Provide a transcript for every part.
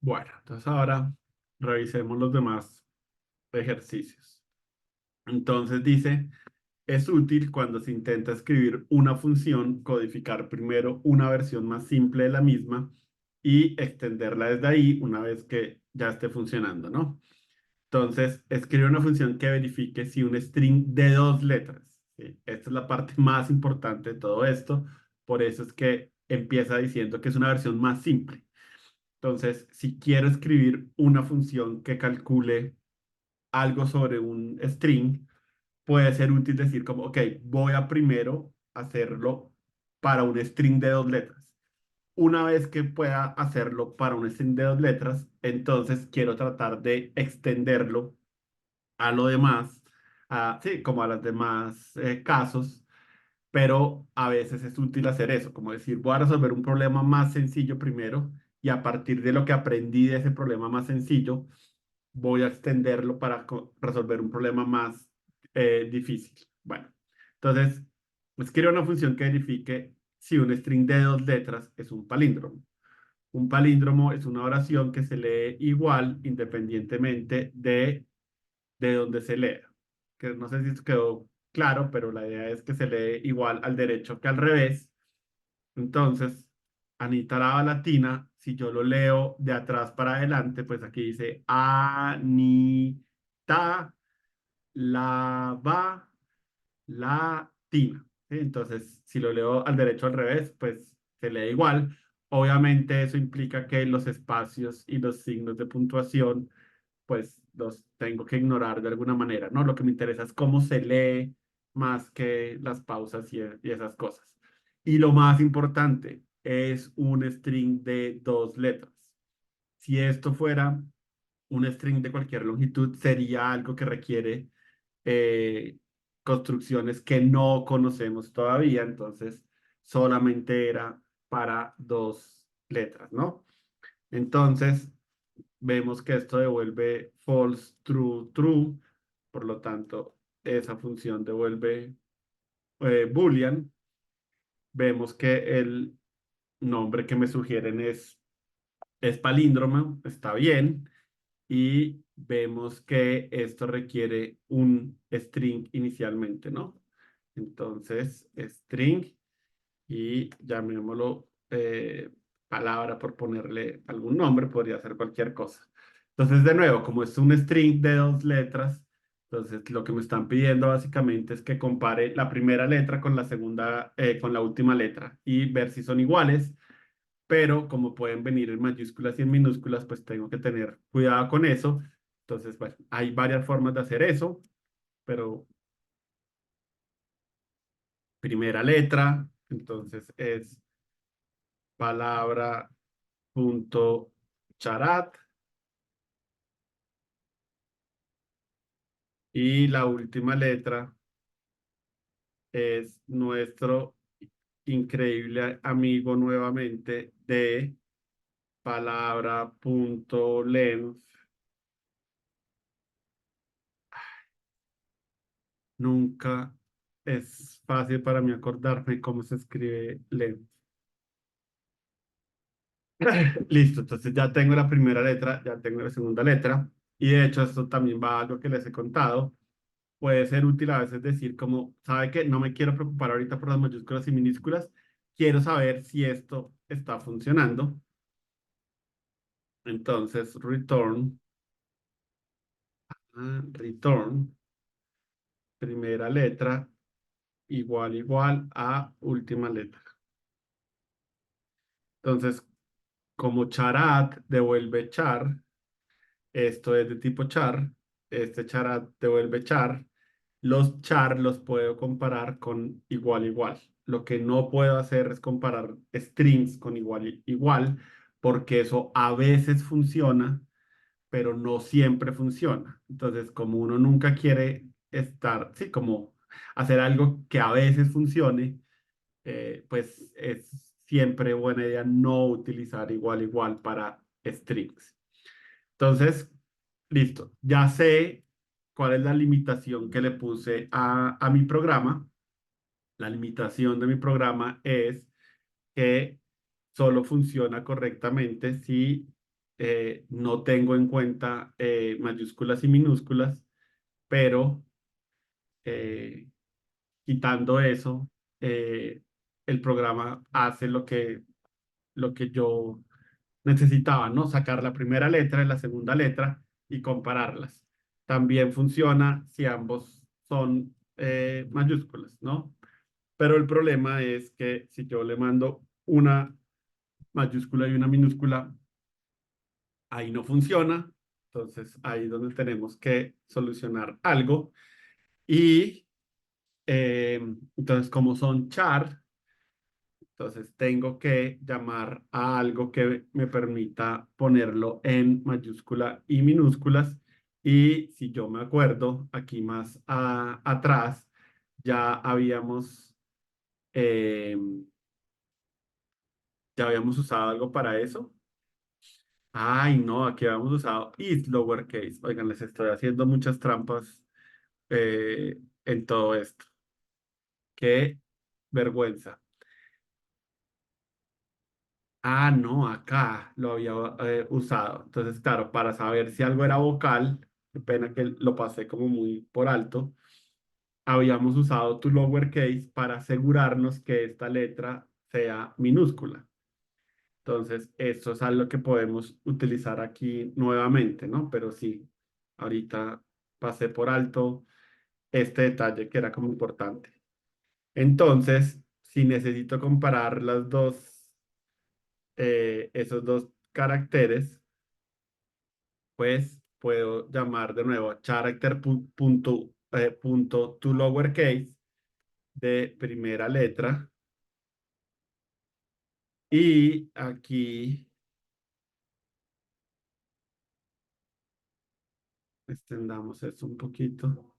Bueno, entonces ahora revisemos los demás ejercicios. Entonces dice, es útil cuando se intenta escribir una función, codificar primero una versión más simple de la misma y extenderla desde ahí una vez que ya esté funcionando, ¿no? Entonces, escribe una función que verifique si un string de dos letras, ¿sí? Esta es la parte más importante de todo esto, por eso es que empieza diciendo que es una versión más simple. Entonces, si quiero escribir una función que calcule algo sobre un string, puede ser útil decir como, ok, voy a primero hacerlo para un string de dos letras. Una vez que pueda hacerlo para un string de dos letras, entonces quiero tratar de extenderlo a lo demás, sí, como a los demás casos, pero a veces es útil hacer eso, como decir, voy a resolver un problema más sencillo primero y a partir de lo que aprendí de ese problema más sencillo, voy a extenderlo para resolver un problema más difícil. Bueno, entonces, escribo una función que verifique si un string de dos letras es un palíndromo. Un palíndromo es una oración que se lee igual independientemente de donde se lea. Que no sé si esto quedó claro, pero la idea es que se lee igual al derecho que al revés. Entonces, Anita Lava Latina, si yo lo leo de atrás para adelante, pues aquí dice Anita Lava Latina. ¿Sí? Entonces, si lo leo al derecho o al revés, pues se lee igual. Obviamente eso implica que los espacios y los signos de puntuación pues los tengo que ignorar de alguna manera, ¿no? Lo que me interesa es cómo se lee más que las pausas y esas cosas. Y lo más importante es un string de dos letras. Si esto fuera un string de cualquier longitud, sería algo que requiere eh, construcciones que no conocemos todavía, entonces solamente era para dos letras, ¿no? Entonces, vemos que esto devuelve false, true, true. Por lo tanto, esa función devuelve Boolean. Vemos que el nombre que me sugieren es palíndromo, está bien. Y vemos que esto requiere un string inicialmente, ¿no? Entonces, string y llamémoslo palabra por ponerle algún nombre, podría ser cualquier cosa. Entonces, de nuevo, como es un string de dos letras, entonces lo que me están pidiendo básicamente es que compare la primera letra con la segunda, con la última letra y ver si son iguales, pero como pueden venir en mayúsculas y en minúsculas, pues tengo que tener cuidado con eso. Entonces, bueno, hay varias formas de hacer eso, pero primera letra, entonces es palabra punto charat y la última letra es nuestro increíble amigo nuevamente de palabra punto length. Nunca es fácil para mí acordarme cómo se escribe length. Listo, entonces ya tengo la primera letra, ya tengo la segunda letra y de hecho esto también va a algo que les he contado. Puede ser útil a veces decir como, ¿sabe qué? No me quiero preocupar ahorita por las mayúsculas y minúsculas, quiero saber si esto está funcionando. Entonces, return, primera letra, igual a última letra. Entonces, como charat devuelve char, esto es de tipo char, este charat devuelve char, los char los puedo comparar con igual. Lo que no puedo hacer es comparar strings con igual, porque eso a veces funciona, pero no siempre funciona. Entonces, como uno nunca quiere estar, sí, como hacer algo que a veces funcione, pues es siempre buena idea no utilizar igual para strings. Entonces, listo, ya sé cuál es la limitación que le puse a mi programa. La limitación de mi programa es que solo funciona correctamente si no tengo en cuenta mayúsculas y minúsculas, pero eh, quitando eso, eh, el programa hace lo que yo necesitaba, ¿no? Sacar la primera letra y la segunda letra y compararlas. También funciona si ambos son mayúsculas, ¿no? Pero el problema es que si yo le mando una mayúscula y una minúscula, ahí no funciona. Entonces, ahí es donde tenemos que solucionar algo. Y entonces, como son char, entonces tengo que llamar a algo que me permita ponerlo en mayúscula y minúsculas. Y si yo me acuerdo, aquí más atrás eh, ya habíamos usado algo para eso. Ay, no, aquí habíamos usado is lowercase. Oigan, les estoy haciendo muchas trampas en todo esto. Qué vergüenza. Ah, no, acá lo había usado. Entonces, claro, para saber si algo era vocal, qué pena que lo pasé como muy por alto, habíamos usado tu lowercase para asegurarnos que esta letra sea minúscula. Entonces, eso es algo que podemos utilizar aquí nuevamente, ¿no? Pero sí, ahorita pasé por alto este detalle que era como importante. Entonces, si necesito comparar esos dos caracteres, pues puedo llamar de nuevo character punto to lowercase de primera letra y aquí extendamos esto un poquito.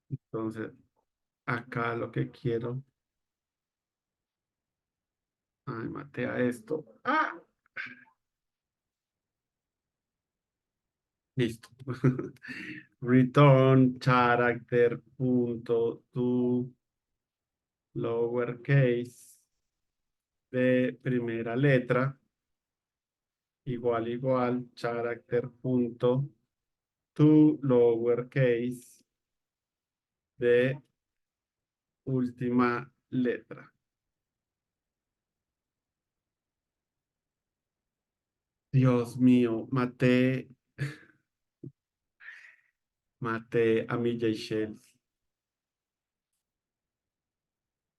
Entonces, acá lo que quiero, ay, maté a esto. ¡Ah! Listo. Return character punto to lowercase de primera letra igual character punto to lowercase de última letra. Dios mío, maté a mi Shell.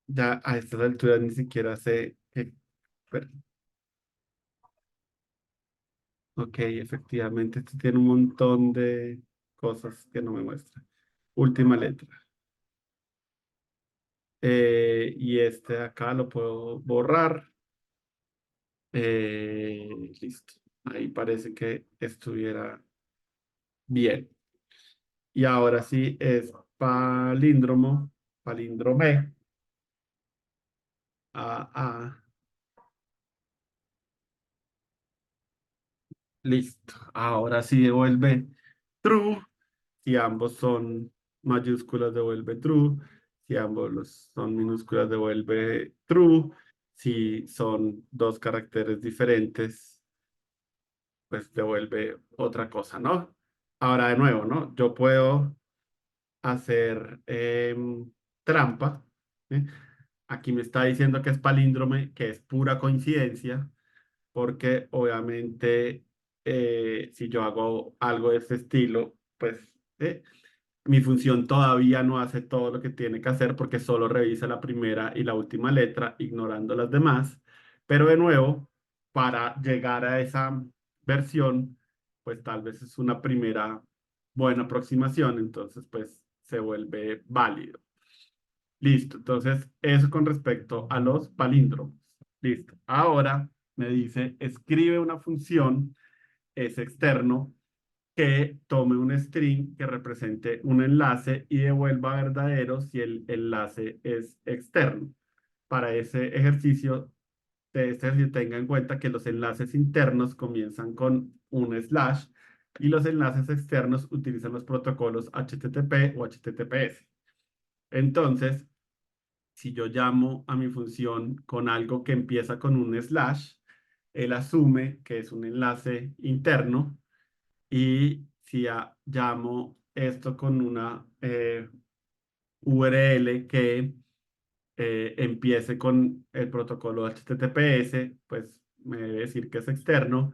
Ya a estas alturas ni siquiera sé qué. Pero, ok, efectivamente, esto tiene un montón de cosas que no me muestra. Última letra. Y este de acá lo puedo borrar. Listo. Ahí parece que estuviera bien. Y ahora sí es palíndromo, palíndrome. Ah, listo. Ahora sí devuelve true. Si ambos son mayúsculas, devuelve true. Si ambos son minúsculas, devuelve true. Si son dos caracteres diferentes, pues devuelve otra cosa, ¿no? Ahora de nuevo, ¿no? Yo puedo hacer trampa. ¿Sí? Aquí me está diciendo que es palíndrome, que es pura coincidencia, porque obviamente si yo hago algo de este estilo, pues mi función todavía no hace todo lo que tiene que hacer porque solo revisa la primera y la última letra, ignorando las demás. Pero de nuevo, para llegar a esa versión, pues tal vez es una primera buena aproximación, entonces pues se vuelve válido. Listo, entonces eso con respecto a los palíndromos. Listo. Ahora me dice, escribe una función, es externo, que tome un string que represente un enlace y devuelva verdadero si el enlace es externo. Para ese ejercicio, tenga en cuenta que los enlaces internos comienzan con un slash y los enlaces externos utilizan los protocolos HTTP o HTTPS. Entonces, si yo llamo a mi función con algo que empieza con un slash, él asume que es un enlace interno y si llamo esto con una URL que empiece con el protocolo HTTPS, pues me debe decir que es externo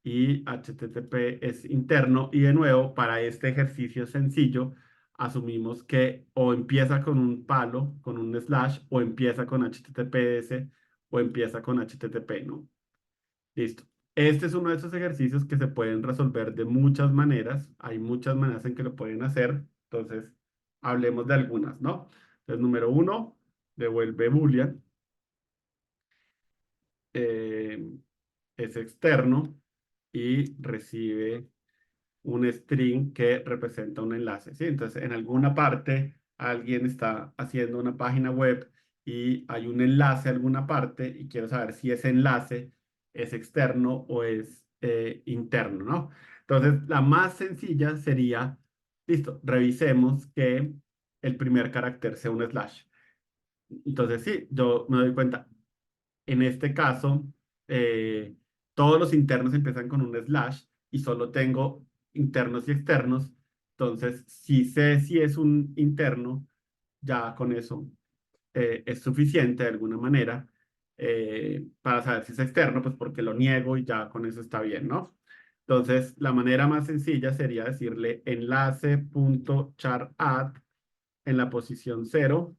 y HTTP es interno. Y de nuevo, para este ejercicio sencillo, asumimos que o empieza con un palo, con un slash, o empieza con HTTPS, o empieza con HTTP, ¿no? Listo. Este es uno de esos ejercicios que se pueden resolver de muchas maneras. Hay muchas maneras en que lo pueden hacer. Entonces, hablemos de algunas, ¿no? Entonces, número uno, devuelve Boolean. eh, es externo y recibe un string que representa un enlace, ¿sí? Entonces, en alguna parte alguien está haciendo una página web y hay un enlace a alguna parte y quiero saber si ese enlace es externo o es interno, ¿no? Entonces, la más sencilla sería, listo, revisemos que el primer carácter sea un slash. Entonces, sí, yo me doy cuenta, en este caso, eh, todos los internos empiezan con un slash y solo tengo internos y externos. Entonces, si sé si es un interno, ya con eso es suficiente de alguna manera para saber si es externo, pues porque lo niego y ya con eso está bien, ¿no? Entonces, la manera más sencilla sería decirle enlace.charadd en la posición 0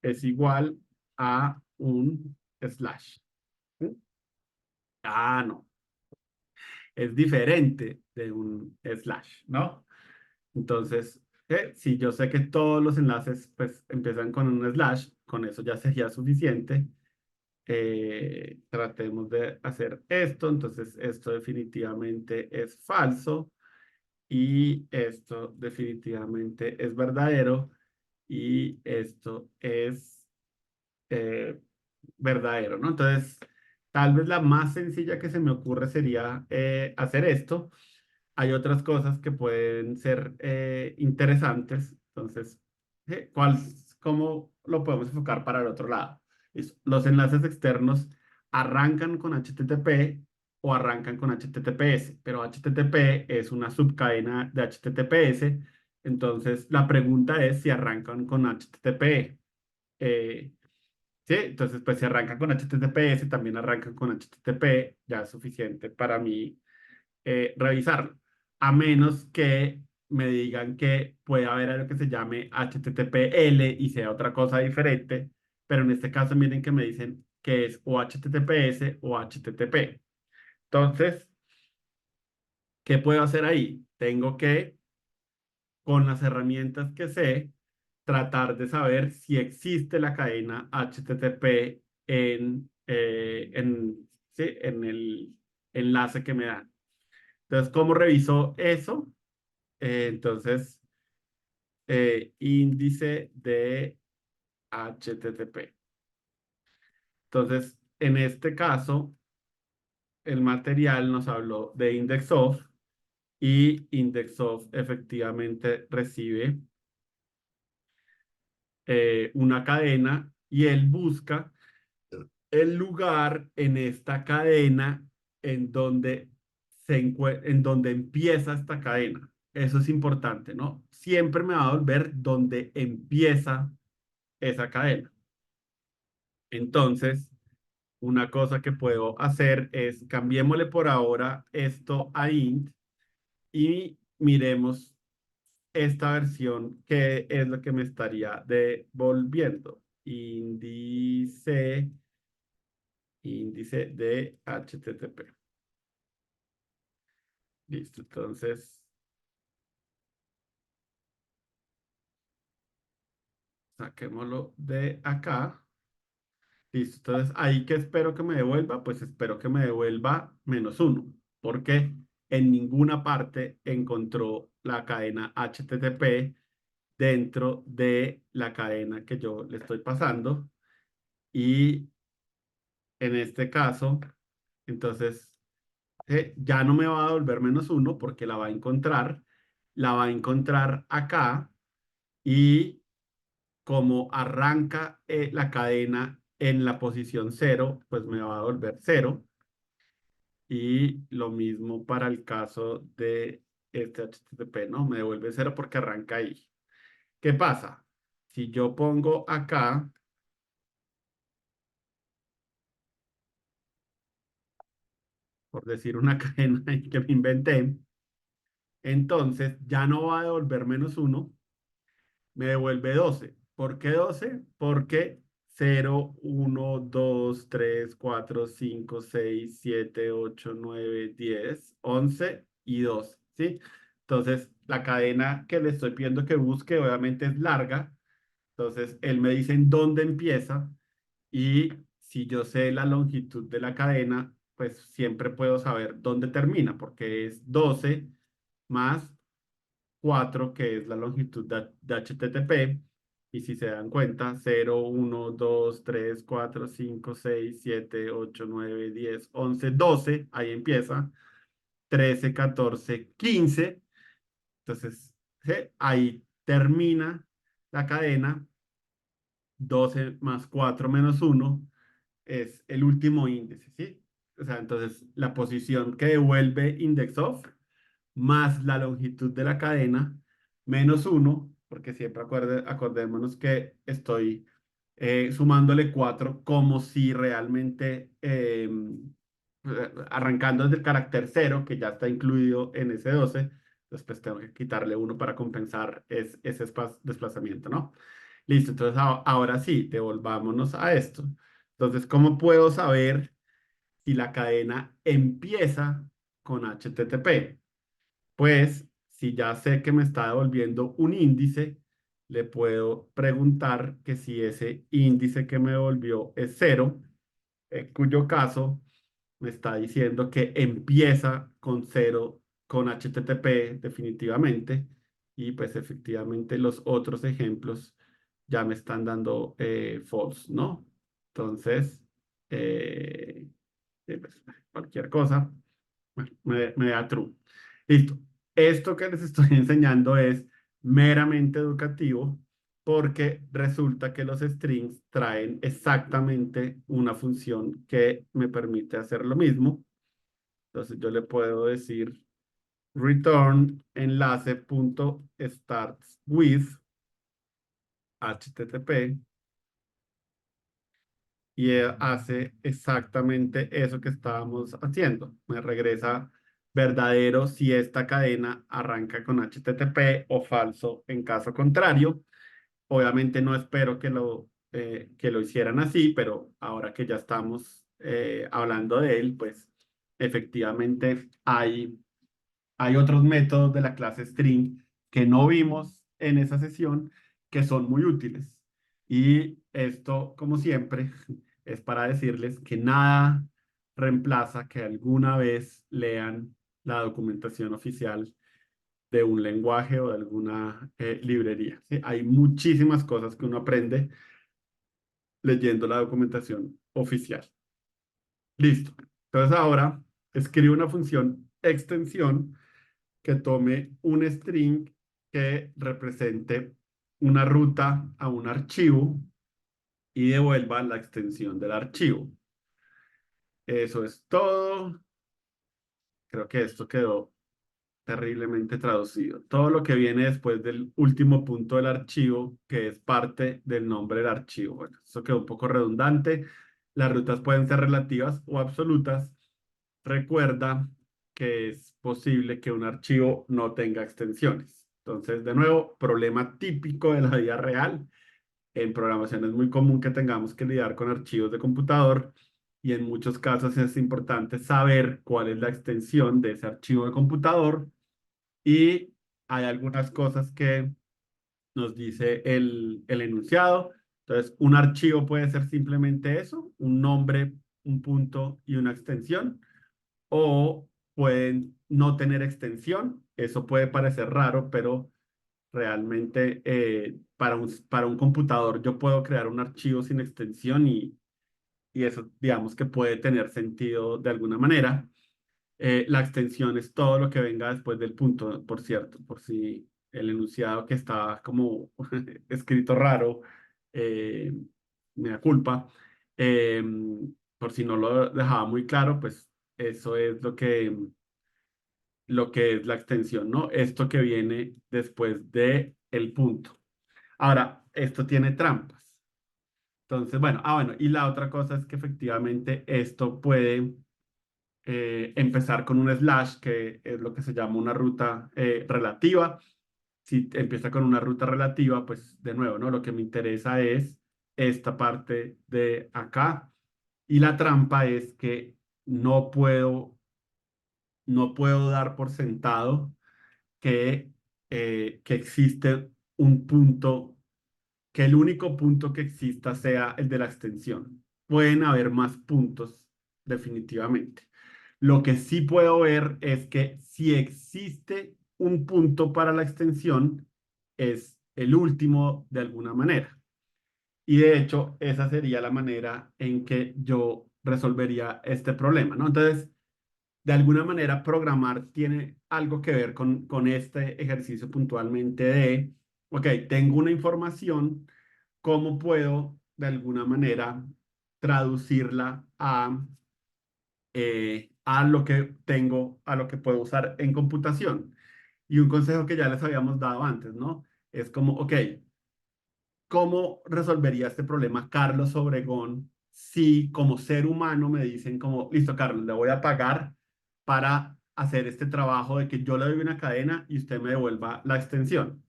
es igual a un slash. ¿Sí? Ah, no, es diferente de un slash, ¿no? Entonces, si yo sé que todos los enlaces pues empiezan con un slash, con eso ya sería suficiente. Tratemos de hacer esto, entonces esto definitivamente es falso y esto definitivamente es verdadero y esto es eh, verdadero, ¿no? Entonces, tal vez la más sencilla que se me ocurre sería hacer esto. Hay otras cosas que pueden ser interesantes. Entonces, ¿cuál, cómo lo podemos enfocar para el otro lado? Los enlaces externos arrancan con HTTP o arrancan con HTTPS, pero HTTP es una subcadena de HTTPS. Entonces, la pregunta es si arrancan con HTTP. Eh, Sí, entonces pues si arrancan con HTTPS, también arrancan con HTTP, ya es suficiente para mí revisarlo. A menos que me digan que puede haber algo que se llame HTTPL y sea otra cosa diferente, pero en este caso miren que me dicen que es o HTTPS o HTTP. Entonces, ¿qué puedo hacer ahí? Tengo que, con las herramientas que sé, tratar de saber si existe la cadena HTTP sí, en el enlace que me dan. Entonces, ¿cómo reviso eso? Entonces, índice de HTTP. Entonces, en este caso, el material nos habló de IndexOf y IndexOf efectivamente recibe una cadena y él busca el lugar en esta cadena en donde empieza esta cadena. Eso es importante, ¿no? Siempre me va a volver donde empieza esa cadena. Entonces, una cosa que puedo hacer es cambiémosle por ahora esto a int y miremos esta versión que es lo que me estaría devolviendo. Índice de HTTP. Listo, entonces saquémoslo de acá. Listo, entonces ahí que espero que me devuelva, pues espero que me devuelva -1, porque en ninguna parte encontró la cadena HTTP dentro de la cadena que yo le estoy pasando. Y en este caso, entonces ya no me va a devolver -1 porque la va a encontrar acá y como arranca la cadena en la posición cero, pues me va a devolver cero. Y lo mismo para el caso de este HTTP, ¿no? Me devuelve cero porque arranca ahí. ¿Qué pasa? Si yo pongo acá, por decir una cadena que me inventé, entonces ya no va a devolver -1, me devuelve 12. ¿Por qué 12? Porque 0, 1, 2, 3, 4, 5, 6, 7, 8, 9, 10, 11 y 2, ¿sí? Entonces, la cadena que le estoy pidiendo que busque obviamente es larga. Entonces, él me dice en dónde empieza y si yo sé la longitud de la cadena, pues siempre puedo saber dónde termina, porque es 12 más 4 que es la longitud de HTTP. Y si se dan cuenta, 0, 1, 2, 3, 4, 5, 6, 7, 8, 9, 10, 11, 12, ahí empieza, 13, 14, 15. Entonces, ¿sí? Ahí termina la cadena. 12 más 4 menos 1 es el último índice, ¿sí? O sea, entonces la posición que devuelve index of más la longitud de la cadena menos 1, porque siempre acordémonos que estoy sumándole 4 como si realmente arrancando desde el carácter cero que ya está incluido en ese 12, después tengo que quitarle uno para compensar ese desplazamiento, ¿no? Listo, entonces ahora sí, devolvámonos a esto. Entonces, ¿cómo puedo saber si la cadena empieza con HTTP? Pues, si ya sé que me está devolviendo un índice, le puedo preguntar que si ese índice que me devolvió es cero, en cuyo caso me está diciendo que empieza con cero con HTTP definitivamente. Y pues efectivamente los otros ejemplos ya me están dando false, ¿no? Entonces, eh, pues, cualquier cosa bueno, me da true. Listo. Esto que les estoy enseñando es meramente educativo porque resulta que los strings traen exactamente una función que me permite hacer lo mismo. Entonces yo le puedo decir return enlace.starts with HTTP y hace exactamente eso que estábamos haciendo. Me regresa verdadero si esta cadena arranca con HTTP o falso en caso contrario. Obviamente no espero que lo hicieran así, pero ahora que ya estamos hablando de él, pues efectivamente hay otros métodos de la clase string que no vimos en esa sesión que son muy útiles. Y esto, como siempre, es para decirles que nada reemplaza que alguna vez lean la documentación oficial de un lenguaje o de alguna librería. ¿Sí? Hay muchísimas cosas que uno aprende leyendo la documentación oficial. Listo. Entonces ahora escribo una función extensión que tome un string que represente una ruta a un archivo y devuelva la extensión del archivo. Eso es todo. Creo que esto quedó terriblemente traducido. Todo lo que viene después del último punto del archivo, que es parte del nombre del archivo. Bueno, eso quedó un poco redundante. Las rutas pueden ser relativas o absolutas. Recuerda que es posible que un archivo no tenga extensiones. Entonces, de nuevo, problema típico de la vida real. En programación es muy común que tengamos que lidiar con archivos de computador y en muchos casos es importante saber cuál es la extensión de ese archivo de computador y hay algunas cosas que nos dice el enunciado. Entonces, un archivo puede ser simplemente eso, un nombre, un punto y una extensión o pueden no tener extensión. Eso puede parecer raro, pero realmente para un computador yo puedo crear un archivo sin extensión y eso digamos que puede tener sentido de alguna manera. La extensión es todo lo que venga después del punto, por cierto, por si el enunciado que está como escrito raro eh, me da culpa. Eh, por si no lo dejaba muy claro, pues eso es lo que es la extensión, ¿no? Esto que viene después de el punto. Ahora, esto tiene trampas. Entonces, bueno, bueno, y la otra cosa es que efectivamente esto puede empezar con un slash, que es lo que se llama una ruta relativa. Si empieza con una ruta relativa, pues de nuevo, ¿no? Lo que me interesa es esta parte de acá. Y la trampa es que no puedo, no puedo dar por sentado que existe un punto, que el único punto que exista sea el de la extensión. Pueden haber más puntos, definitivamente. Lo que sí puedo ver es que si existe un punto para la extensión, es el último de alguna manera. Y de hecho, esa sería la manera en que yo resolvería este problema, ¿no? Entonces, de alguna manera, programar tiene algo que ver con este ejercicio puntualmente de, ok, tengo una información, ¿cómo puedo de alguna manera traducirla a lo que tengo, a lo que puedo usar en computación? Y un consejo que ya les habíamos dado antes, ¿no? Es como, ok, ¿cómo resolvería este problema Carlos Obregón si como ser humano me dicen como, listo, Carlos, le voy a pagar para hacer este trabajo de que yo le doy una cadena y usted me devuelva la extensión?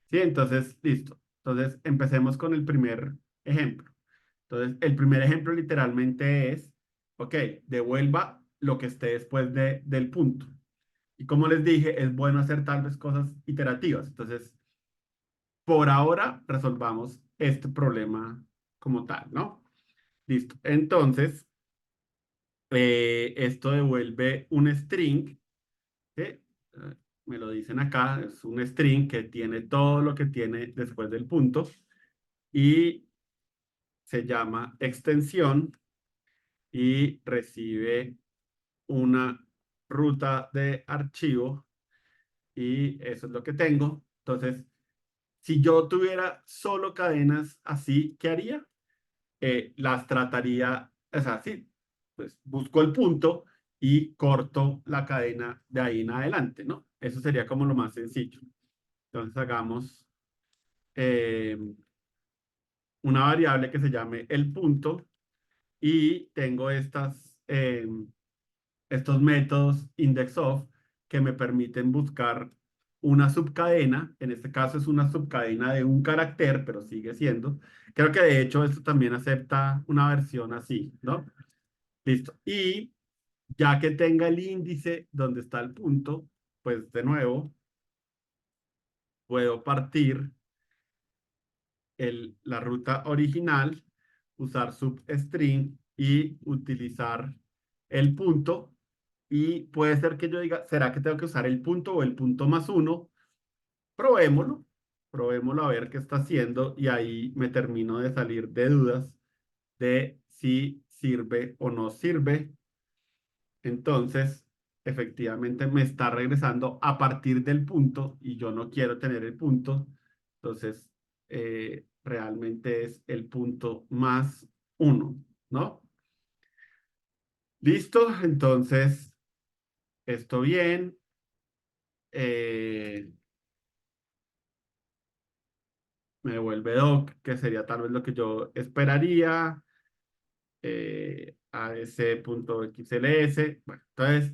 Sí, entonces, listo. Entonces, empecemos con el primer ejemplo. Entonces, el primer ejemplo literalmente es, ok, devuelva lo que esté después del punto. Y como les dije, es bueno hacer tal vez cosas iterativas. Entonces, por ahora resolvamos este problema como tal, ¿no? Listo. Entonces, esto devuelve un string, ¿sí? Me lo dicen acá, es un string que tiene todo lo que tiene después del punto y se llama extensión y recibe una ruta de archivo y eso es lo que tengo. Entonces, si yo tuviera solo cadenas así, ¿qué haría? Las trataría, o sea, sí, pues busco el punto y corto la cadena de ahí en adelante, ¿no? Eso sería como lo más sencillo. Entonces hagamos eh, una variable que se llame el punto y tengo estos métodos indexOf que me permiten buscar una subcadena. En este caso es una subcadena de un carácter, pero sigue siendo. Creo que de hecho esto también acepta una versión así, ¿no? Listo. Y ya que tenga el índice donde está el punto, pues de nuevo puedo partir la ruta original, usar substring y utilizar el punto. Y puede ser que yo diga, ¿será que tengo que usar el punto o el punto más uno? Probémoslo, probémoslo a ver qué está haciendo y ahí me termino de salir de dudas de si sirve o no sirve. Entonces, efectivamente me está regresando a partir del punto y yo no quiero tener el punto. Entonces, realmente es el punto más uno, ¿no? Listo, entonces, esto bien. eh, Me devuelve doc, que sería tal vez lo que yo esperaría. ADC.xls. Bueno, entonces,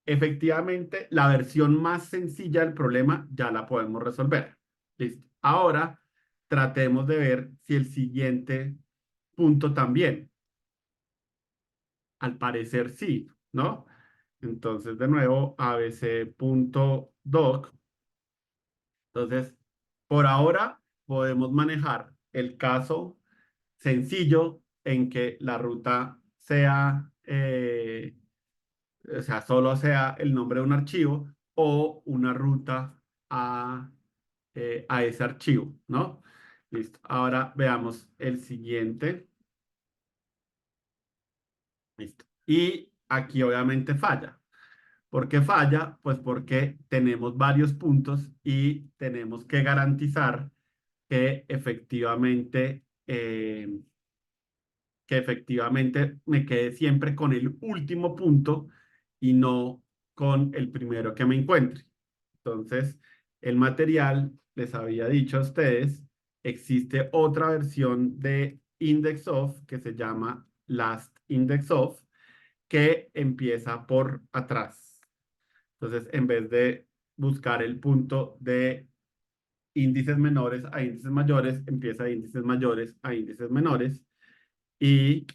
efectivamente, la versión más sencilla del problema ya la podemos resolver. Listo. Ahora, tratemos de ver si el siguiente punto también. Al parecer sí, ¿no? Entonces, de nuevo, abc.doc. Entonces, por ahora podemos manejar el caso sencillo en que la ruta sea, o sea, solo sea el nombre de un archivo o una ruta a ese archivo, ¿no? Listo. Ahora veamos el siguiente. Listo. Y aquí obviamente falla. ¿Por qué falla? Pues porque tenemos varios puntos y tenemos que garantizar que efectivamente me quede siempre con el último punto y no con el primero que me encuentre. Entonces, el material, les había dicho a ustedes, existe otra versión de index of que se llama last index of, que empieza por atrás. Entonces, en vez de buscar el punto de índices menores a índices mayores, empieza de índices mayores a índices menores y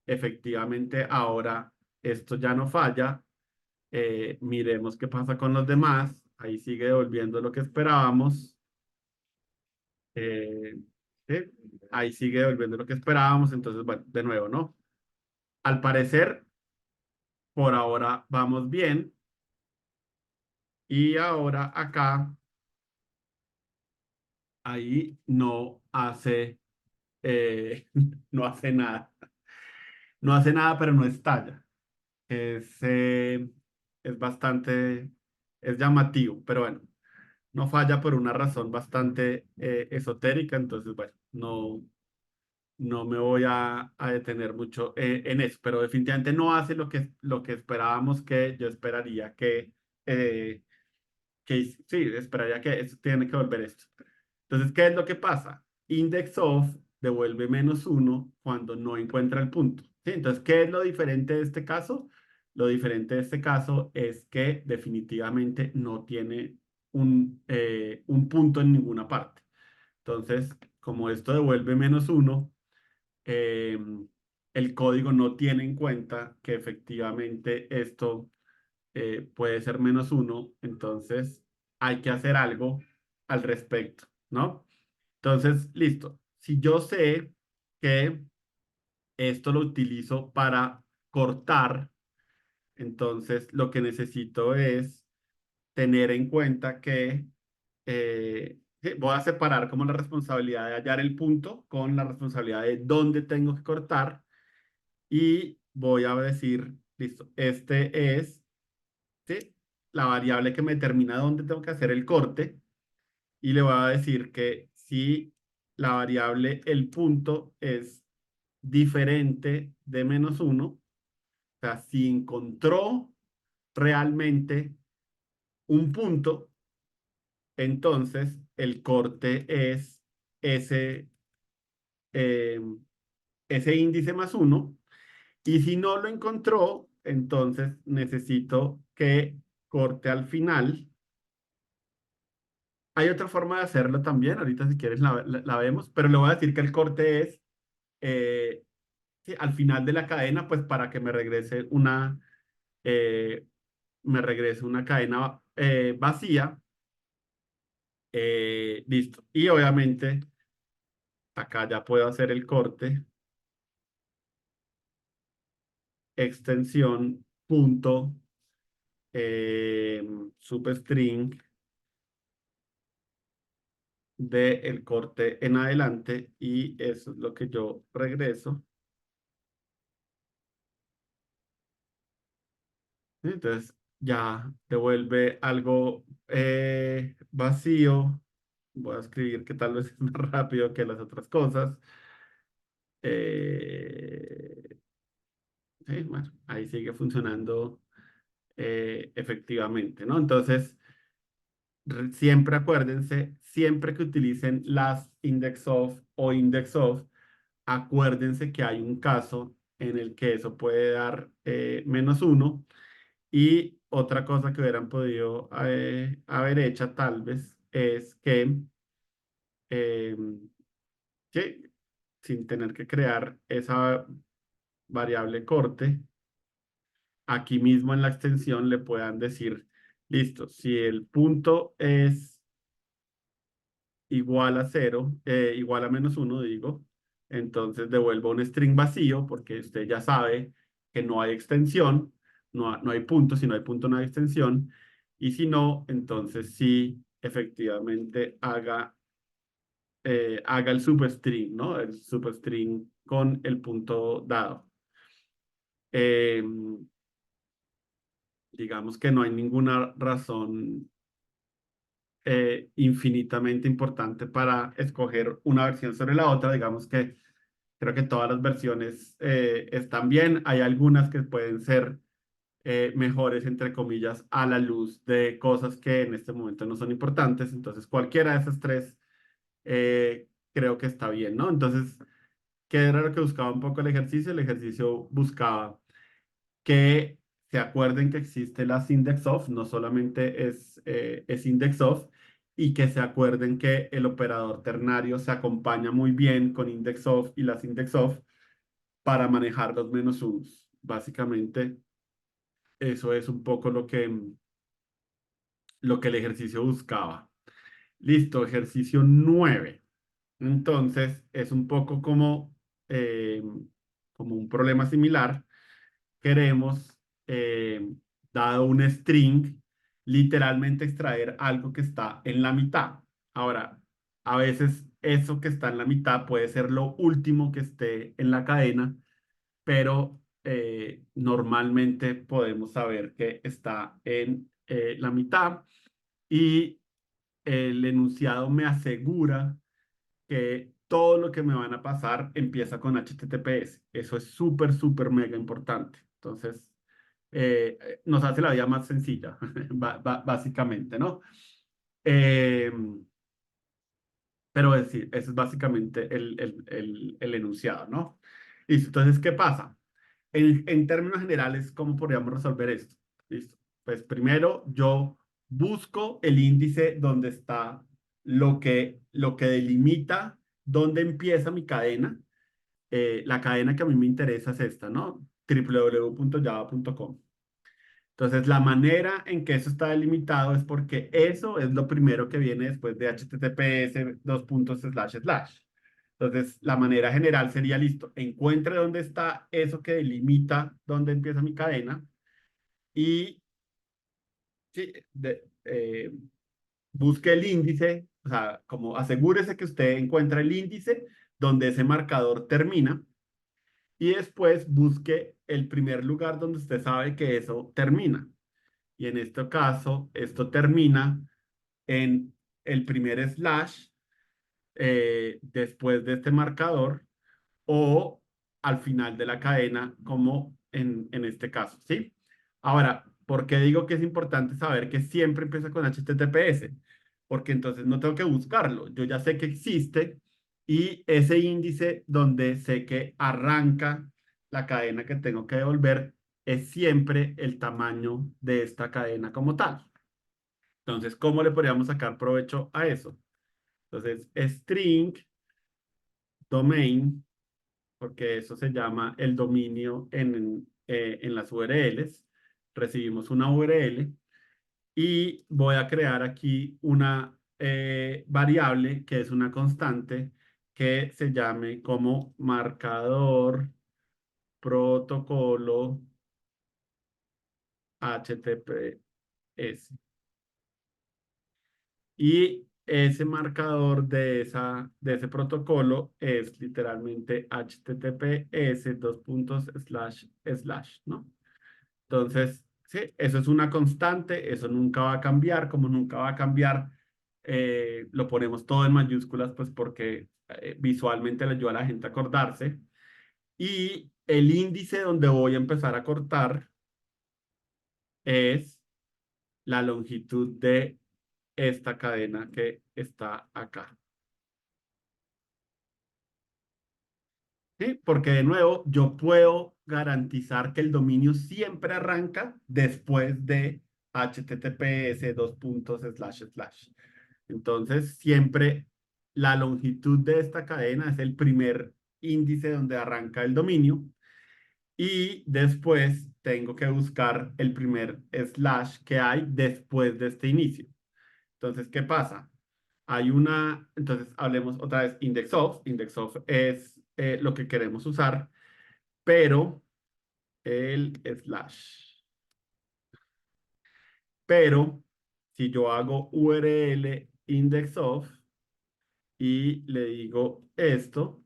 efectivamente ahora esto ya no falla. Miremos qué pasa con los demás. Ahí sigue devolviendo lo que esperábamos. Eh, ¿Sí? Ahí sigue devolviendo lo que esperábamos. Entonces, bueno, de nuevo, ¿no? Al parecer, por ahora vamos bien. Y ahora acá, ahí no hace, no hace nada. No hace nada, pero no estalla. Es, eh, es bastante, es llamativo, pero bueno, no falla por una razón bastante esotérica, entonces, bueno, no me voy a detener mucho en eso, pero definitivamente no hace lo que esperábamos que yo esperaría eh, sí, esperaría que eso tiene que volver esto. Entonces, ¿qué es lo que pasa? Index of devuelve -1 cuando no encuentra el punto. ¿Sí? Entonces, ¿qué es lo diferente de este caso? Lo diferente de este caso es que definitivamente no tiene un punto en ninguna parte. Entonces, como esto devuelve -1, eh, el código no tiene en cuenta que efectivamente esto puede ser -1, entonces hay que hacer algo al respecto, ¿no? Entonces, listo. Si yo sé que esto lo utilizo para cortar, entonces lo que necesito es tener en cuenta que sí, voy a separar como la responsabilidad de hallar el punto con la responsabilidad de dónde tengo que cortar y voy a decir, listo, este es, ¿sí? La variable que me determina dónde tengo que hacer el corte y le voy a decir que si la variable, el punto es diferente de -1, o sea, si encontró realmente un punto, entonces el corte es ese, eh, ese índice +1. Y si no lo encontró, entonces necesito que corte al final. Hay otra forma de hacerlo también, ahorita si quieres la vemos, pero le voy a decir que el corte es eh, sí, al final de la cadena, pues para que eh, me regrese una cadena vacía. Listo. Y obviamente acá ya puedo hacer el corte, extensión, punto, substring del corte en adelante y eso es lo que yo regreso. Entonces ya devuelve algo vacío. Voy a escribir que tal vez es más rápido que las otras cosas. Eh, sí, bueno, ahí sigue funcionando efectivamente, ¿no? Entonces, siempre acuérdense, siempre que utilicen las index of o index of, acuérdense que hay un caso en el que eso puede dar -1 y otra cosa que hubieran podido haber hecho tal vez es eh, que sin tener que crear esa variable corte, aquí mismo en la extensión le puedan decir, listo, si el punto es igual a 0, igual a -1, digo, entonces devuelvo un string vacío porque usted ya sabe que no hay extensión, no hay punto, si no hay punto no hay extensión, y si no, entonces sí, efectivamente haga el substring, ¿no? El substring con el punto dado. Eh, digamos que no hay ninguna razón infinitamente importante para escoger una versión sobre la otra. Digamos que creo que todas las versiones están bien. Hay algunas que pueden ser mejores, entre comillas, a la luz de cosas que en este momento no son importantes. Entonces, cualquiera de esas tres creo que está bien, ¿no? Entonces, ¿qué era lo que buscaba un poco el ejercicio? El ejercicio buscaba que se acuerden que existe las index of, no solamente es index of, y que se acuerden que el operador ternario se acompaña muy bien con index of y las index of para manejar los menos unos. Básicamente, eso es un poco lo que el ejercicio buscaba. Listo, ejercicio 9. Entonces, es un poco como un problema similar. Queremos, dado un string, literalmente extraer algo que está en la mitad. Ahora, a veces eso que está en la mitad puede ser lo último que esté en la cadena, pero normalmente podemos saber que está en la mitad y el enunciado me asegura que todo lo que me van a pasar empieza con HTTPS. Eso es súper, súper mega importante. Entonces, nos hace la vida más sencilla, básicamente, ¿no? Eh, pero es decir, ese es básicamente el enunciado, ¿no? Listo. Entonces, ¿qué pasa? En términos generales, ¿cómo podríamos resolver esto? Listo. Pues primero yo busco el índice donde está lo que delimita dónde empieza mi cadena. La cadena que a mí me interesa es esta, ¿no? www.java.com. Entonces, la manera en que eso está delimitado es porque eso es lo primero que viene después de HTTPS dos puntos slash slash. Entonces, la manera general sería, listo, encuentre dónde está eso que delimita dónde empieza mi cadena y sí, busque el índice, o sea, como asegúrese que usted encuentra el índice donde ese marcador termina y después busque el primer lugar donde usted sabe que eso termina. Y en este caso, esto termina en el primer slash después de este marcador o al final de la cadena, como en este caso, ¿sí? Ahora, ¿por qué digo que es importante saber que siempre empieza con HTTPS? Porque entonces no tengo que buscarlo. Yo ya sé que existe y ese índice donde sé que arranca la cadena que tengo que devolver es siempre el tamaño de esta cadena como tal. Entonces, ¿cómo le podríamos sacar provecho a eso? Entonces, string domain, porque eso se llama el dominio en las URLs. Recibimos una URL y voy a crear aquí una variable que es una constante que se llame como marcador protocolo HTTPS. Y ese marcador de ese protocolo es literalmente HTTPS dos puntos slash slash, ¿no? Entonces, sí, eso es una constante, eso nunca va a cambiar, como nunca va a cambiar, lo ponemos todo en mayúsculas, pues porque visualmente le ayuda a la gente a acordarse. Y el índice donde voy a empezar a cortar es la longitud de esta cadena que está acá. ¿Sí? Porque de nuevo, yo puedo garantizar que el dominio siempre arranca después de HTTPS dos puntos slash slash. Entonces, siempre la longitud de esta cadena es el primer índice donde arranca el dominio y después tengo que buscar el primer slash que hay después de este inicio. Entonces, ¿qué pasa? Entonces hablemos otra vez, index of. Index of es lo que queremos usar, pero el slash. Pero si yo hago URL index of y le digo esto,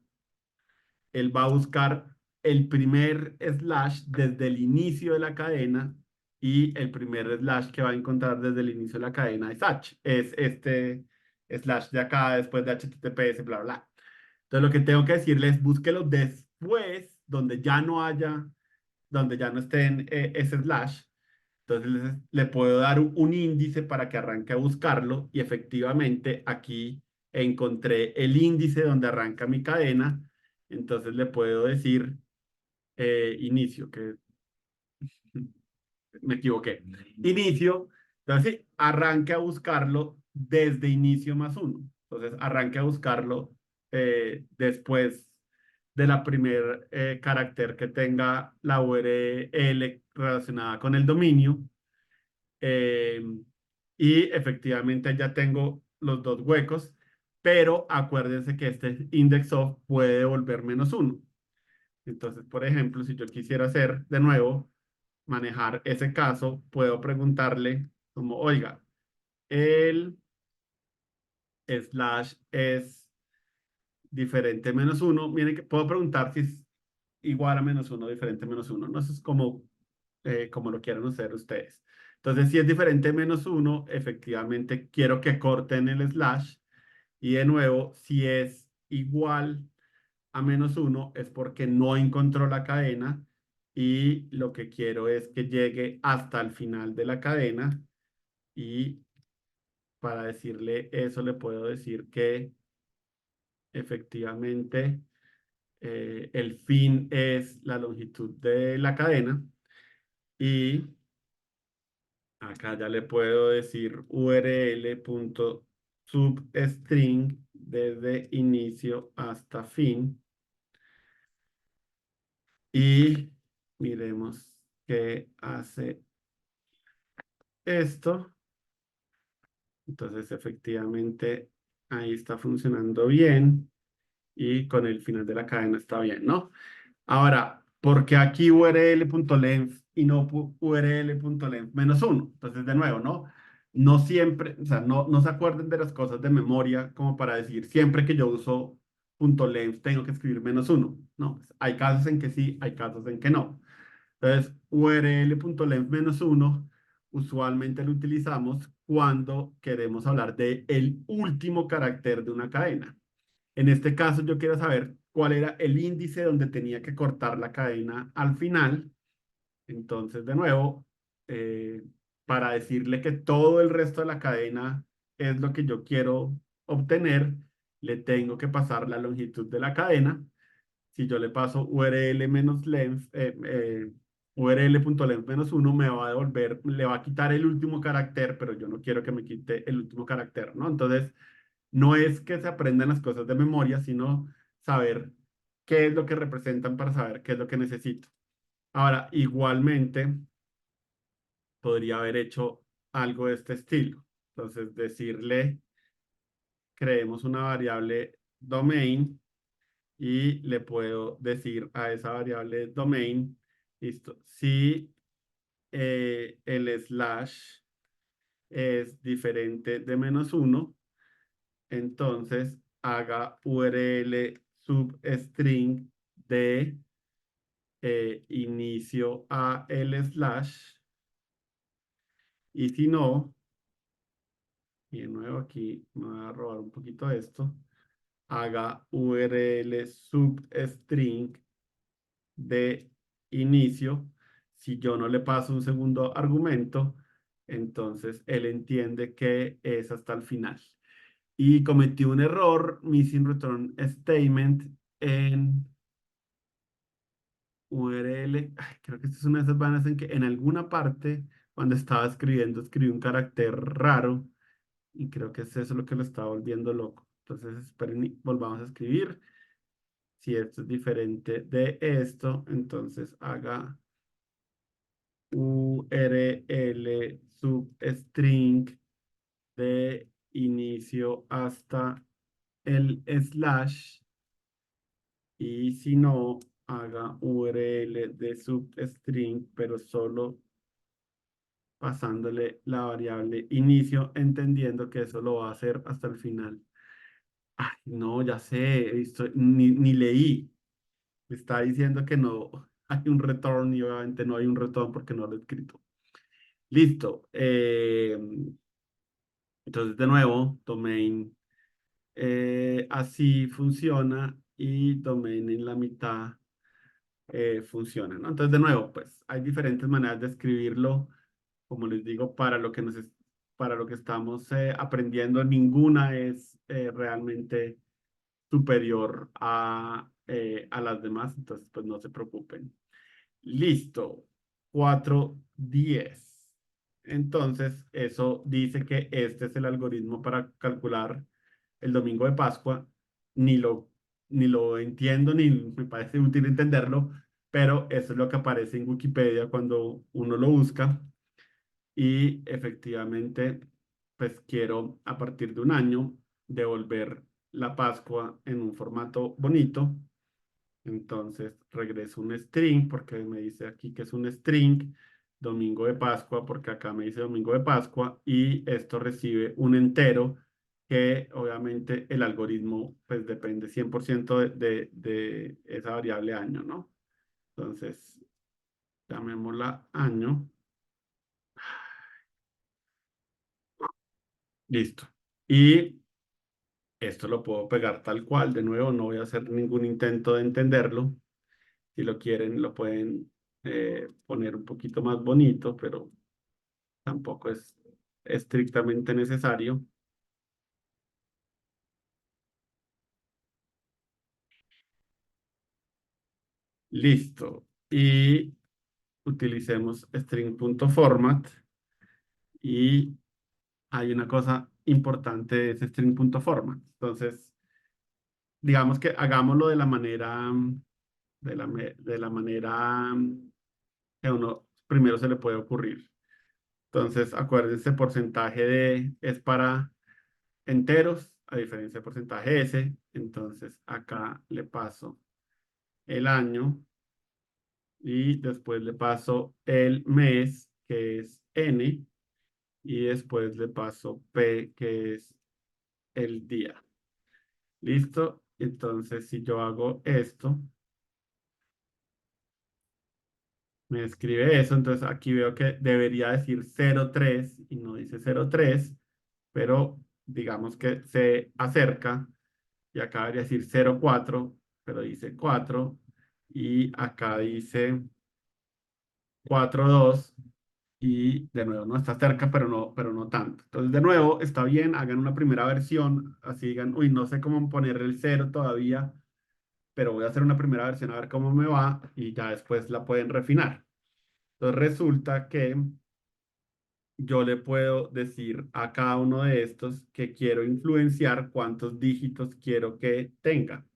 él va a buscar el primer slash desde el inicio de la cadena y el primer slash que va a encontrar desde el inicio de la cadena es H, es este slash de acá después de HTTPS, bla, bla. Entonces lo que tengo que decirle es búsquelo después, donde ya no esté en ese slash. Entonces le puedo dar un índice para que arranque a buscarlo y efectivamente aquí encontré el índice donde arranca mi cadena. Entonces le puedo decir inicio, que me equivoqué. Inicio, entonces sí, arranque a buscarlo desde inicio más uno. Entonces arranque a buscarlo después de la primer carácter que tenga la URL relacionada con el dominio. eh, y efectivamente ya tengo los dos huecos, pero acuérdense que este index of puede devolver menos uno. Entonces, por ejemplo, si yo quisiera hacer de nuevo, manejar ese caso, puedo preguntarle como, oiga, el slash es diferente menos uno. Miren que puedo preguntar si es igual a menos uno, diferente menos uno. No sé, es como lo quieran hacer ustedes. Entonces, si es diferente menos uno, efectivamente quiero que corten el slash. Y de nuevo, si es igual a menos uno, es porque no encontró la cadena y lo que quiero es que llegue hasta el final de la cadena. Y para decirle eso, le puedo decir que efectivamente el fin es la longitud de la cadena. Y acá ya le puedo decir url.substring desde inicio hasta fin. Y miremos qué hace esto. Entonces, efectivamente, ahí está funcionando bien y con el final de la cadena está bien, ¿no? Ahora, ¿por qué aquí url.length y no url.length menos uno? Entonces, de nuevo, ¿no? No siempre, o sea, no se acuerden de las cosas de memoria como para decir siempre que yo uso .length tengo que escribir menos uno, ¿no? Hay casos en que sí, hay casos en que no. Entonces, url.length menos uno usualmente lo utilizamos cuando queremos hablar de el último carácter de una cadena. En este caso, yo quiero saber cuál era el índice donde tenía que cortar la cadena al final. Entonces, de nuevo, eh, para decirle que todo el resto de la cadena es lo que yo quiero obtener, le tengo que pasar la longitud de la cadena. Si yo le paso URL menos length, URL.length menos uno, me va a devolver, le va a quitar el último carácter, pero yo no quiero que me quite el último carácter, ¿no? Entonces, no es que se aprendan las cosas de memoria, sino saber qué es lo que representan para saber qué es lo que necesito. Ahora, igualmente, podría haber hecho algo de este estilo. Entonces, decirle, creemos una variable domain y le puedo decir a esa variable domain, listo, si el slash es diferente de menos uno, entonces haga URL substring de inicio a el slash y si no, y de nuevo aquí me voy a robar un poquito esto, haga URL substring de inicio. Si yo no le paso un segundo argumento, entonces él entiende que es hasta el final. Y cometí un error, missing return statement en URL. Ay, creo que esta es una de esas vainas en que en alguna parte, cuando estaba escribiendo, escribí un carácter raro y creo que es eso lo que lo estaba volviendo loco. Entonces, esperen, volvamos a escribir. Si esto es diferente de esto, entonces haga URL substring de inicio hasta el slash y si no, haga URL de substring, pero solo pasándole la variable inicio, entendiendo que eso lo va a hacer hasta el final. Ay, no, ya sé, ni leí. Me está diciendo que no hay un return y obviamente no hay un return porque no lo he escrito. Listo. Entonces, de nuevo, domain así funciona y domain en la mitad funciona, ¿no? Entonces, de nuevo, pues hay diferentes maneras de escribirlo. Como les digo, para lo que estamos aprendiendo, ninguna es realmente superior a las demás, entonces pues no se preocupen. Listo, 410. Entonces, eso dice que este es el algoritmo para calcular el domingo de Pascua. Ni lo, ni lo entiendo, ni me parece útil entenderlo, pero eso es lo que aparece en Wikipedia cuando uno lo busca. Y efectivamente, pues quiero a partir de un año devolver la Pascua en un formato bonito. Entonces regreso un string porque me dice aquí que es un string, domingo de Pascua, porque acá me dice domingo de Pascua y esto recibe un entero que obviamente el algoritmo pues depende 100% de esa variable año, ¿no? Entonces, llamémosla año. Listo. Y esto lo puedo pegar tal cual. De nuevo, no voy a hacer ningún intento de entenderlo. Si lo quieren, lo pueden poner un poquito más bonito, pero tampoco es estrictamente necesario. Listo. Y utilicemos string.format. Y hay una cosa importante de ese string.format. Entonces, digamos que hagámoslo de la manera, de la manera que uno primero se le puede ocurrir. Entonces, acuérdense, porcentaje de es para enteros, a diferencia de porcentaje S. Entonces, acá le paso el año y después le paso el mes, que es N, y después le paso P, que es el día. ¿Listo? Entonces, si yo hago esto, me escribe eso. Entonces, aquí veo que debería decir 03 y no dice 03, pero digamos que se acerca y acá debería decir 04, pero dice 4 y acá dice 42 y de nuevo no está cerca, pero no tanto. Entonces, de nuevo, está bien, hagan una primera versión, así digan, uy, no sé cómo poner el cero todavía, pero voy a hacer una primera versión a ver cómo me va y ya después la pueden refinar. Entonces, resulta que yo le puedo decir a cada uno de estos que quiero influenciar cuántos dígitos quiero que tenga.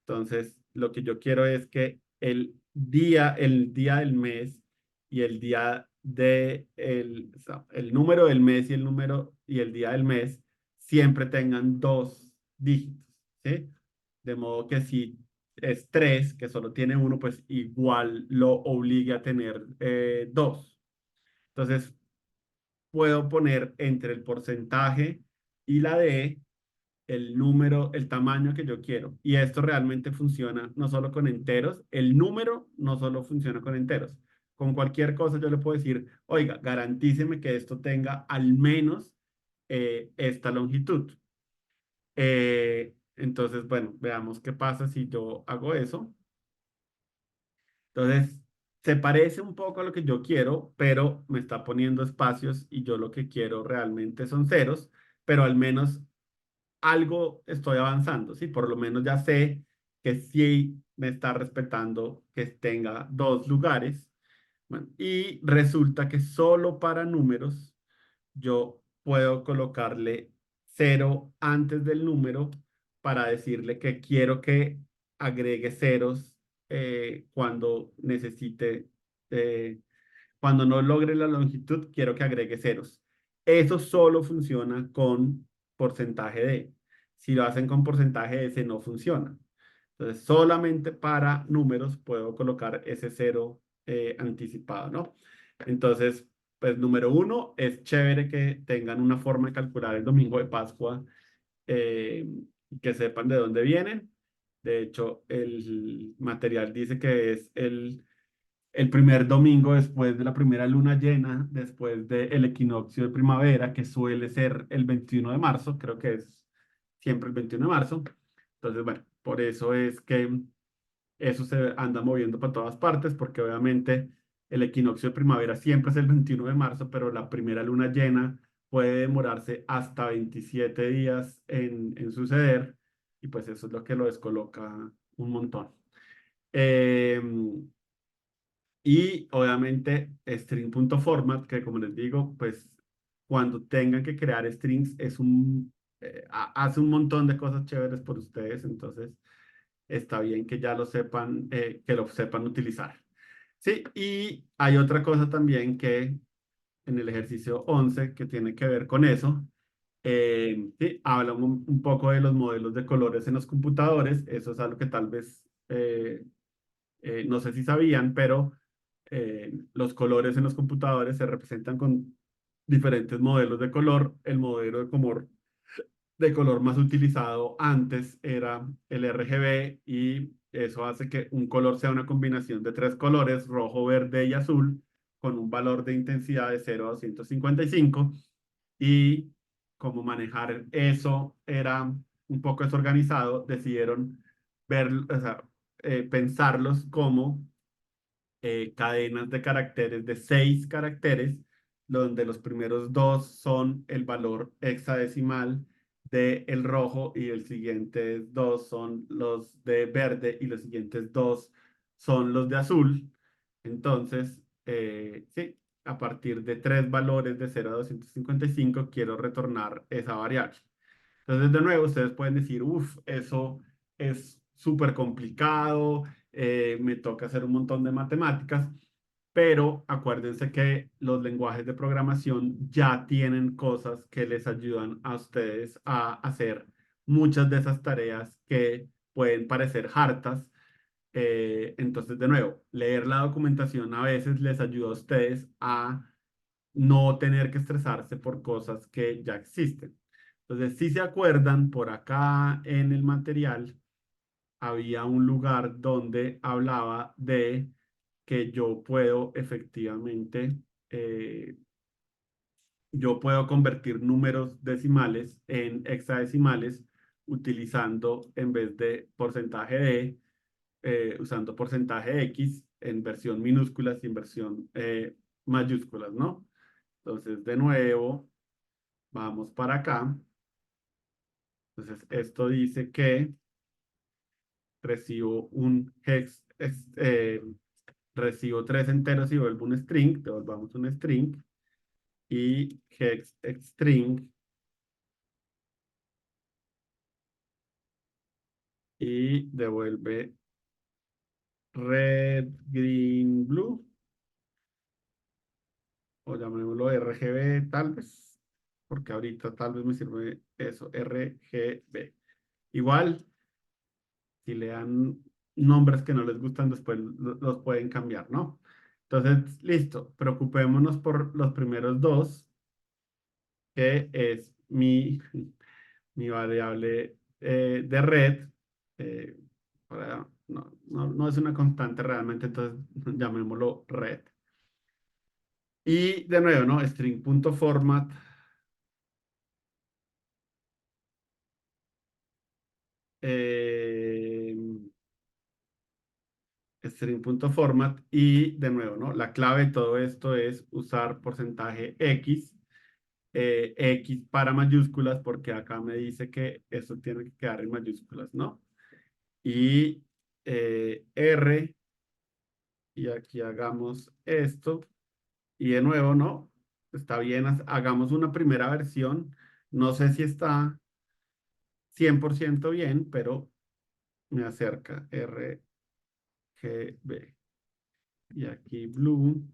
Entonces, lo que yo quiero es que el día del mes y el día o sea, el número del mes y el número y el día del mes siempre tengan dos dígitos, ¿sí? De modo que si es tres, que solo tiene uno, pues igual lo obligue a tener dos. Entonces, puedo poner entre el porcentaje y la D el número, el tamaño que yo quiero. Y esto realmente funciona no solo con enteros, el número no solo funciona con enteros. Con cualquier cosa yo le puedo decir, oiga, garantíceme que esto tenga al menos esta longitud. Entonces, bueno, veamos qué pasa si yo hago eso. Entonces, se parece un poco a lo que yo quiero, pero me está poniendo espacios y yo lo que quiero realmente son ceros, pero al menos algo estoy avanzando, ¿sí? Por lo menos ya sé que sí me está respetando que tenga dos lugares. Bueno, y resulta que solo para números yo puedo colocarle cero antes del número para decirle que quiero que agregue ceros cuando necesite cuando no logre la longitud, quiero que agregue ceros. Eso solo funciona con porcentaje de. Si lo hacen con porcentaje S, no funciona. Entonces, solamente para números puedo colocar ese cero anticipado, ¿no? Entonces, pues número uno, es chévere que tengan una forma de calcular el domingo de Pascua, eh, que sepan de dónde vienen. De hecho, el material dice que es el primer domingo después de la primera luna llena, después del equinoccio de primavera, que suele ser el 21 de marzo, creo que es siempre el 21 de marzo. Entonces, bueno, por eso es que eso se anda moviendo para todas partes, porque obviamente el equinoccio de primavera siempre es el 21 de marzo, pero la primera luna llena puede demorarse hasta 27 días en suceder, y pues eso es lo que lo descoloca un montón. Em, y obviamente string.format, que como les digo, pues cuando tengan que crear strings hace un montón de cosas chéveres por ustedes, entonces está bien que ya lo sepan, que lo sepan utilizar. Sí, y hay otra cosa también que en el ejercicio 11 que tiene que ver con eso. Sí, habla un poco de los modelos de colores en los computadores. Eso es algo que tal vez no sé si sabían, pero los colores en los computadores se representan con diferentes modelos de color. El modelo de color más utilizado antes era el RGB, y eso hace que un color sea una combinación de tres colores, rojo, verde y azul, con un valor de intensidad de 0 a 255. Y como manejar eso era un poco desorganizado, decidieron o sea, pensarlos como cadenas de caracteres de 6 caracteres, donde los primeros dos son el valor hexadecimal de el rojo, y el siguiente dos son los de verde, y los siguientes dos son los de azul. Entonces, sí, a partir de tres valores de 0 a 255 quiero retornar esa variable. Entonces, de nuevo, ustedes pueden decir, uff, eso es súper complicado, me toca hacer un montón de matemáticas, pero acuérdense que los lenguajes de programación ya tienen cosas que les ayudan a ustedes a hacer muchas de esas tareas que pueden parecer hartas. Entonces, de nuevo, leer la documentación a veces les ayuda a ustedes a no tener que estresarse por cosas que ya existen. Entonces, si se acuerdan, por acá en el material había un lugar donde hablaba de que yo puedo efectivamente, eh, yo puedo convertir números decimales en hexadecimales utilizando, en vez de porcentaje de, usando porcentaje X en versión minúsculas y en versión mayúsculas, ¿no? Entonces, de nuevo, vamos para acá. Entonces, esto dice que recibo un recibo tres enteros y vuelvo un string, devolvamos un string, y hex string, y devuelve red, green, blue, o llamémoslo RGB tal vez, porque ahorita tal vez me sirve eso, RGB. Igual, si le dan nombres que no les gustan, después los pueden cambiar, ¿no? Entonces, listo, preocupémonos por los primeros dos, que es mi variable de red. eh, no es una constante realmente, entonces llamémoslo red. Y de nuevo, ¿no? String.format, eh, string.format, y de nuevo, ¿no? La clave de todo esto es usar porcentaje X, X para mayúsculas, porque acá me dice que eso tiene que quedar en mayúsculas, ¿no? Y R, y aquí hagamos esto, y de nuevo, ¿no? Está bien, hagamos una primera versión. No sé si está 100% bien, pero me acerca. RGB. Y aquí blue.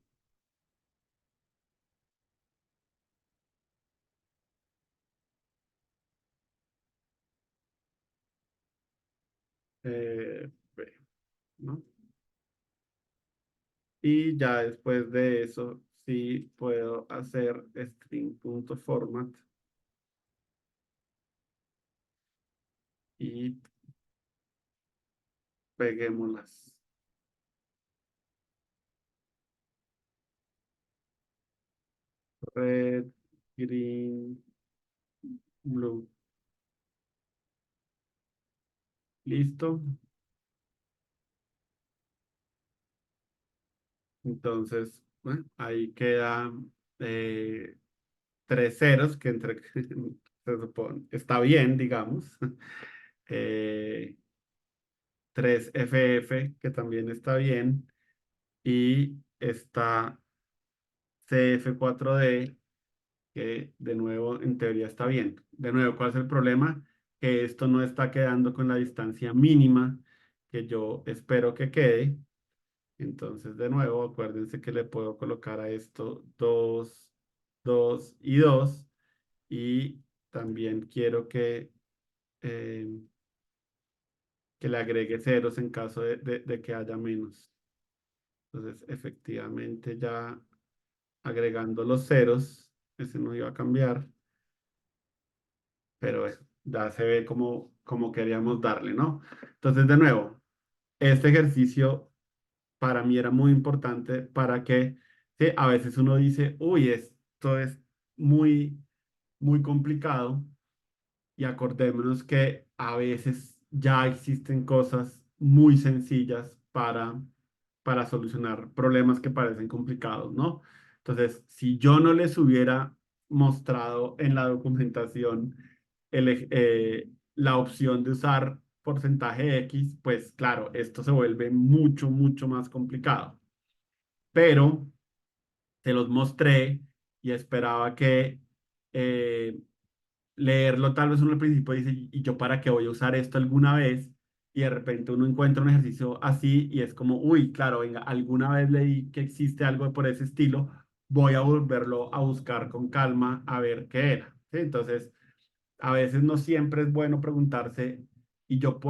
B, ¿no? Y ya después de eso, sí puedo hacer string.format, y peguémoslas. Red, green, blue. Listo. Entonces, bueno, ahí queda eh, tres ceros que entre se supone está bien, digamos. Eh, tres FF que también está bien. Y está CF4D que de nuevo en teoría está bien. De nuevo, ¿cuál es el problema? Que esto no está quedando con la distancia mínima que yo espero que quede. Entonces, de nuevo, acuérdense que le puedo colocar a esto 2, 2 y 2. Y también quiero eh, que le agregue ceros en caso de que haya menos. Entonces, efectivamente, ya agregando los ceros, ese no iba a cambiar, pero ya se ve como queríamos darle, ¿no? Entonces, de nuevo, este ejercicio para mí era muy importante para que, sí, a veces uno dice, uy, esto es muy, muy complicado y acordémonos que a veces ya existen cosas muy sencillas para solucionar problemas que parecen complicados, ¿no? Entonces, si yo no les hubiera mostrado en la documentación la opción de usar porcentaje X, pues claro, esto se vuelve mucho, mucho más complicado. Pero te los mostré y esperaba que eh, leerlo tal vez uno al principio dice, ¿y yo para qué voy a usar esto alguna vez? Y de repente uno encuentra un ejercicio así y es como, uy, claro, venga, alguna vez leí que existe algo por ese estilo, voy a volverlo a buscar con calma a ver qué era. ¿Sí? Entonces, a veces no siempre es bueno preguntarse, ¿y yo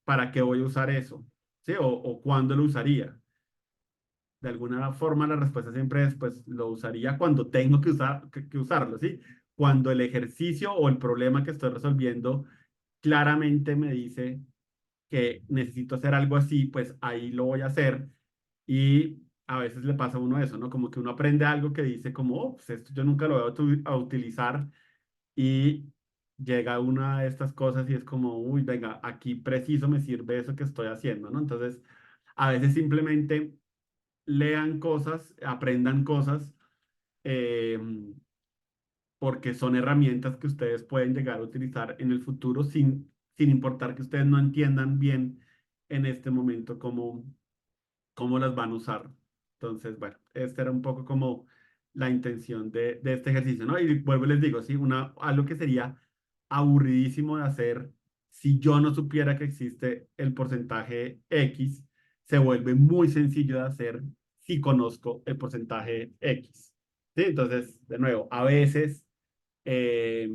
para qué voy a usar eso? ¿Sí? O cuándo lo usaría. De alguna forma la respuesta siempre es, pues lo usaría cuando tengo que usarlo, ¿sí? Cuando el ejercicio o el problema que estoy resolviendo claramente me dice que necesito hacer algo así, pues ahí lo voy a hacer. Y a veces le pasa a uno eso, ¿no? Como que uno aprende algo que dice como, oh, pues esto yo nunca lo voy a utilizar y llega una de estas cosas y es como, uy, venga, aquí preciso me sirve eso que estoy haciendo, ¿no? Entonces, a veces simplemente lean cosas, aprendan cosas, eh, porque son herramientas que ustedes pueden llegar a utilizar en el futuro sin importar que ustedes no entiendan bien en este momento cómo las van a usar. Entonces, bueno, esta era un poco como la intención de este ejercicio, ¿no? Y vuelvo y les digo, sí, algo que sería aburridísimo de hacer si yo no supiera que existe el porcentaje X, se vuelve muy sencillo de hacer si conozco el porcentaje X. ¿Sí? Entonces, de nuevo, a veces eh,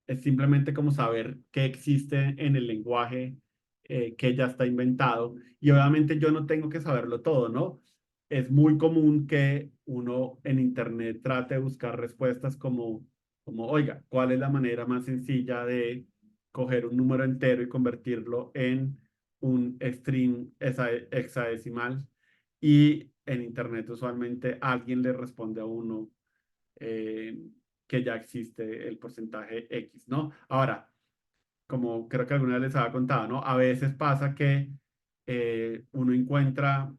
es simplemente como saber qué existe en el lenguaje que ya está inventado. Y obviamente yo no tengo que saberlo todo, ¿no? Es muy común que uno en Internet trate de buscar respuestas oiga, ¿cuál es la manera más sencilla de coger un número entero y convertirlo en un string hexadecimal? Y en Internet usualmente alguien le responde a uno eh, que ya existe el porcentaje X, ¿no? Ahora, como creo que alguna vez les había contado, ¿no? A veces pasa que uno encuentra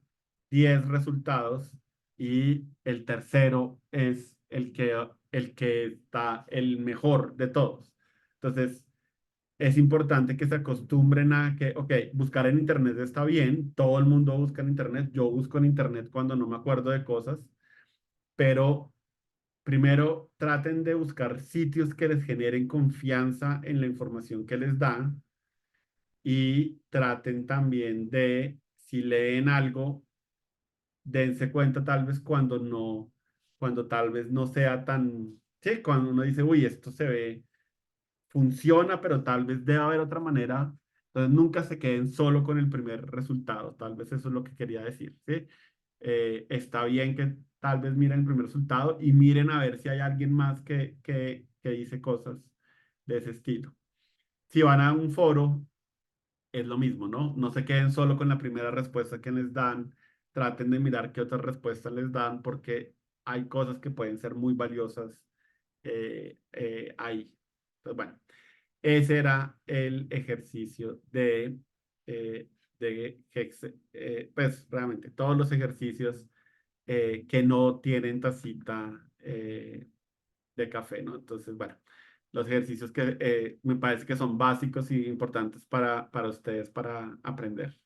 10 resultados y el tercero es el que está el mejor de todos. Entonces, es importante que se acostumbren a que, ok, buscar en Internet está bien, todo el mundo busca en Internet, yo busco en Internet cuando no me acuerdo de cosas, pero primero, traten de buscar sitios que les generen confianza en la información que les dan y traten también de, si leen algo, dense cuenta tal vez cuando tal vez no sea tan, sí, cuando uno dice, uy, esto se ve, funciona, pero tal vez debe haber otra manera. Entonces, nunca se queden solo con el primer resultado. Tal vez eso es lo que quería decir, ¿sí? Está bien que tal vez miren el primer resultado y miren a ver si hay alguien más que dice cosas de ese estilo. Si van a un foro, es lo mismo, ¿no? No se queden solo con la primera respuesta que les dan, traten de mirar qué otras respuestas les dan, porque hay cosas que pueden ser muy valiosas ahí. Entonces, bueno, ese era el ejercicio eh, pues realmente todos los ejercicios que no tienen tacita de café, ¿no? Entonces, bueno, los ejercicios que me parece que son básicos y importantes para ustedes para aprender.